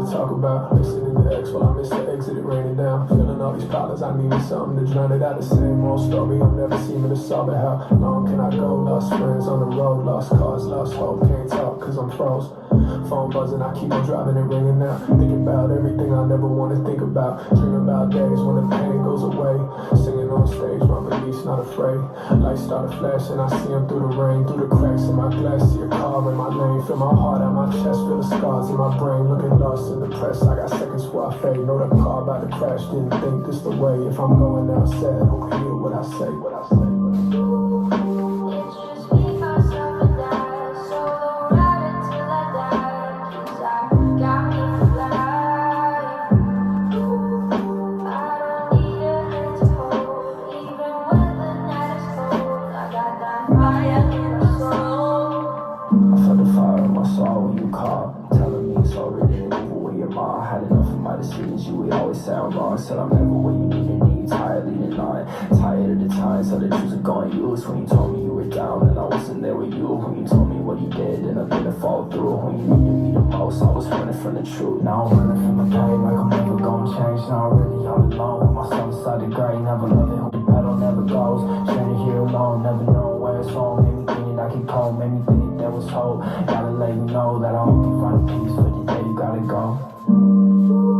talk about. Listening to X while I miss the exit, it raining down. Feeling all these problems, I needed something to drown it out. The same old story, I'm never seeming to solve it. How long can I go? Lost friends on the road, lost cars, lost hope. Can't talk cause I'm froze. Phone buzzing, I keep on driving and ringing out. Thinking about everything I never want to think about. Dreaming about days when the pain goes away. Singing on stage, my release, not afraid. Lights started flashing, I see them through the rain. Through the cracks in my glass, see a car in my lane. Feel my heart out my chest, feel the scars in my brain. Looking lost and depressed, I got seconds before I fade. Know the car about to crash, didn't think this the way. If I'm going out sad, who can hear what I say, what I say. Said I'm never where you need, tired leading on. Tired of the time, so the juice are going use. When you told me you were down and I wasn't there with you. When you told me what you did and I didn't fall through. When you needed me the most, I was running from the truth. Now I'm running from the pain like I'm never gonna change. Now I'm really all alone with myself inside the grave. Never loving who the pedal never goes. Stranded here alone, never knowing where it's wrong. Made me think that I could cope, made me think that there was hope. Gotta let you know that I hope you find peace for the day you gotta go.